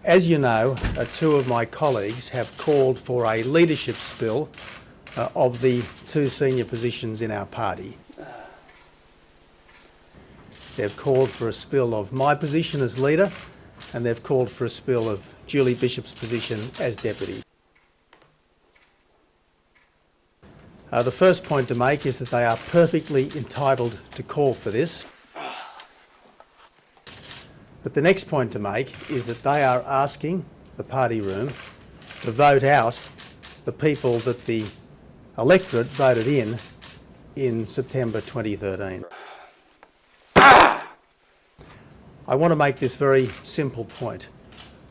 As you know, two of my colleagues have called for a leadership spill of the two senior positions in our party. They've called for a spill of my position as leader, and they've called for a spill of Julie Bishop's position as deputy. The first point to make is that they are perfectly entitled to call for this. But the next point to make is that they are asking the party room to vote out the people that the electorate voted in September 2013. I want to make this very simple point.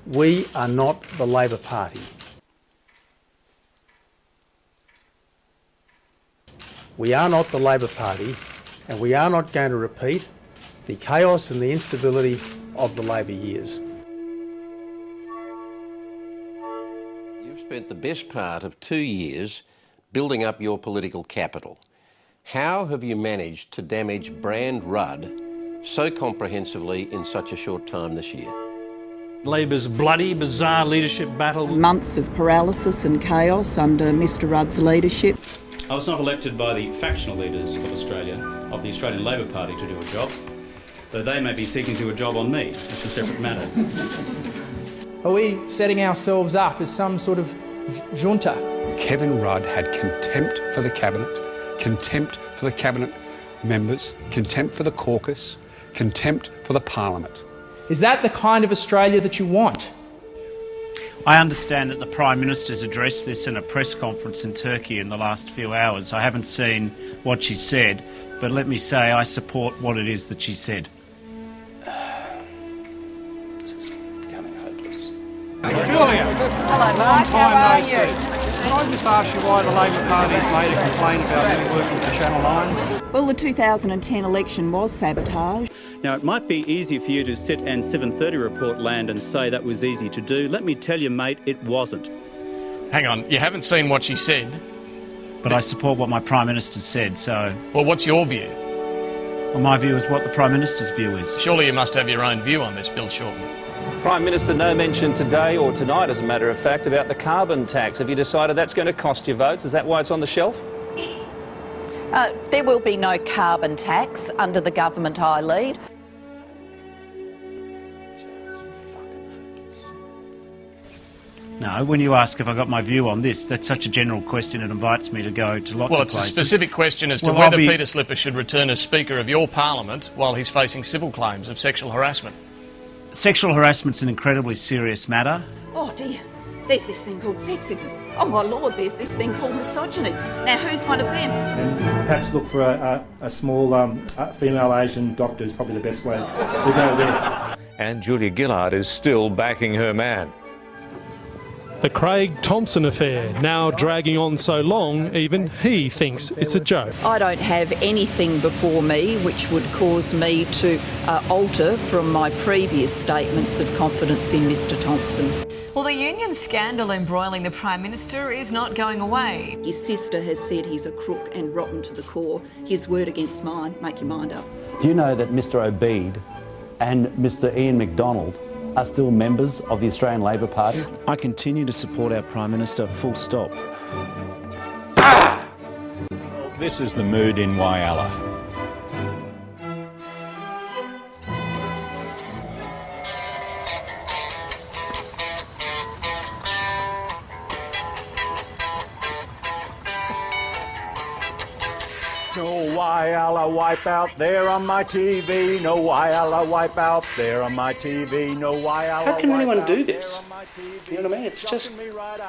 We are not the Labor Party. We are not the Labor Party, and we are not going to repeat the chaos and the instability of the Labor years. You've spent the best part of 2 years building up your political capital. How have you managed to damage Brand Rudd so comprehensively in such a short time this year? Labor's bloody, bizarre leadership battle. Months of paralysis and chaos under Mr Rudd's leadership. I was not elected by the factional leaders of Australia, of the Australian Labor Party, to do a job, though they may be seeking to do a job on me. It's a separate matter. Are we setting ourselves up as some sort of junta? Kevin Rudd had contempt for the Cabinet, contempt for the Cabinet members, contempt for the caucus, contempt for the Parliament. Is that the kind of Australia that you want? I understand that the Prime Minister's addressed this in a press conference in Turkey in the last few hours. I haven't seen what she said, but let me say I support what it is that she said. This is becoming hopeless. Julia, hello Mark, how are you? Can I just ask you why the Labor Party's made a complaint about me working for Channel 9? Well, the 2010 election was sabotaged. Now, it might be easy for you to sit and 7:30 report land and say that was easy to do. Let me tell you, mate, it wasn't. Hang on, you haven't seen what she said? But I support what my Prime Minister said, so... Well, what's your view? Well, my view is what the Prime Minister's view is. Surely you must have your own view on this, Bill Shorten. Prime Minister, no mention today or tonight, as a matter of fact, about the carbon tax. Have you decided that's going to cost you votes? Is that why it's on the shelf? There will be no carbon tax under the government I lead. No, when you ask if I got my view on this, that's such a general question, it invites me to go to lots of places. Well, it's a specific question as to whether Peter Slipper should return as Speaker of your Parliament while he's facing civil claims of sexual harassment. Sexual harassment's an incredibly serious matter. Oh dear, there's this thing called sexism. Oh my lord, there's this thing called misogyny. Now who's one of them? And perhaps look for a small female Asian doctor is probably the best way to go there. And Julia Gillard is still backing her man. The Craig Thompson affair, now dragging on so long, even he thinks it's a joke. I don't have anything before me which would cause me to alter from my previous statements of confidence in Mr Thompson. Well, the union scandal embroiling the Prime Minister is not going away. His sister has said he's a crook and rotten to the core. His word against mine, make your mind up. Do you know that Mr Obeid and Mr Ian MacDonald are still members of the Australian Labor Party? I continue to support our Prime Minister, full stop. This is the mood in Whyalla. No Whyalla wipe out there on my TV. No Whyalla wipe out there on my TV. No Whyalla. How can anyone do this? You know what I mean? It's just shocking me right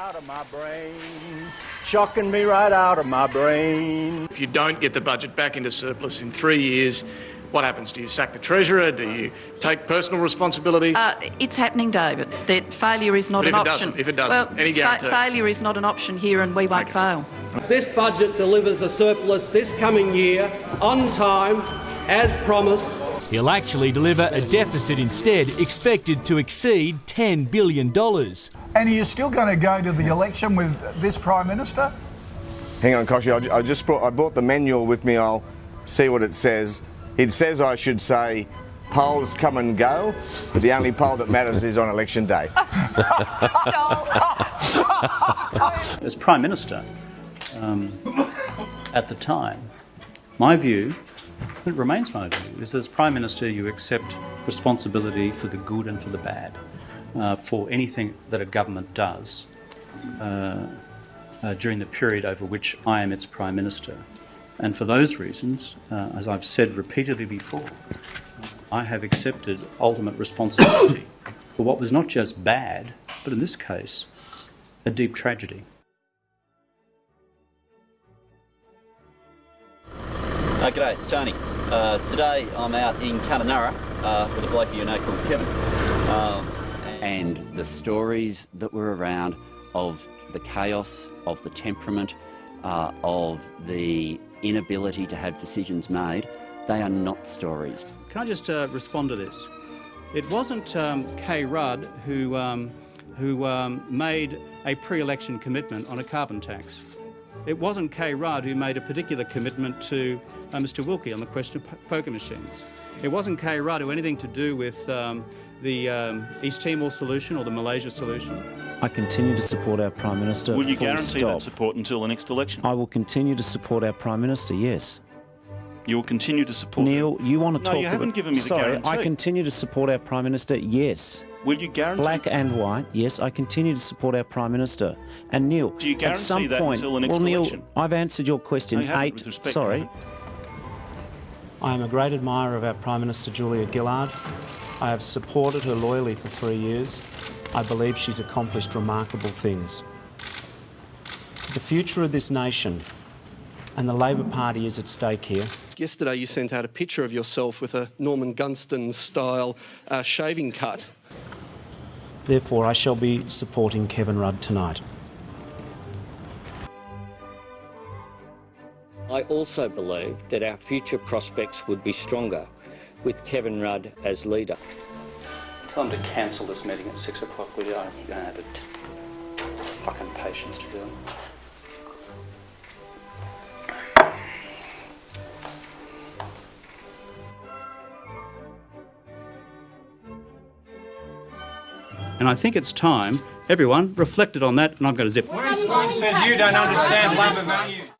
out of my brain. If you don't get the budget back into surplus in 3 years, what happens? Do you sack the Treasurer? Do you take personal responsibility? It's happening, David. That failure is not an option. If it doesn't, any guarantee? Failure is not an option here, and we won't fail. This budget delivers a surplus this coming year, on time, as promised. He'll actually deliver a deficit instead, expected to exceed $10 billion. And are you still going to go to the election with this Prime Minister? Hang on, Koshy, I brought the manual with me. I'll see what it says. It says I should say polls come and go, but the only poll that matters is on election day. As Prime Minister, at the time, my view, it remains my view, is that as Prime Minister you accept responsibility for the good and for the bad, for anything that a government does during the period over which I am its Prime Minister. And for those reasons, as I've said repeatedly before, I have accepted ultimate responsibility for what was not just bad, but in this case, a deep tragedy. G'day, it's Tony. Today I'm out in Kununurra with a bloke you know called Kevin. And the stories that were around of the chaos, of the temperament, of the inability to have decisions made, they are not stories. Can I just respond to this? It wasn't Kay Rudd who made a pre-election commitment on a carbon tax. It wasn't Kay Rudd who made a particular commitment to Mr Wilkie on the question of poker machines. It wasn't Kay Rudd who had anything to do with the East Timor solution or the Malaysia solution. I continue to support our Prime Minister. Will you full guarantee stop. that support until the next election? I will continue to support our Prime Minister, yes. You will continue to support Neil, you want to No, talk you haven't about... given me the Sorry, guarantee. I continue to support our Prime Minister, yes. Will you guarantee... Black and white, yes, I continue to support our Prime Minister. And Neil, Do you at guarantee some that point... until the next well, Neil, election? I've answered your question. No, you haven't, with respect, Sorry. you I am a great admirer of our Prime Minister Julia Gillard. I have supported her loyally for 3 years. I believe she's accomplished remarkable things. The future of this nation and the Labor Party is at stake here. Yesterday you sent out a picture of yourself with a Norman Gunston-style shaving cut. Therefore, I shall be supporting Kevin Rudd tonight. I also believe that our future prospects would be stronger with Kevin Rudd as leader. Tell them to cancel this meeting at 6 o'clock, will you? I don't have the fucking patience to do it. And I think it's time everyone reflected on that, and I'm going to zip. Wayne says you don't understand Labor values.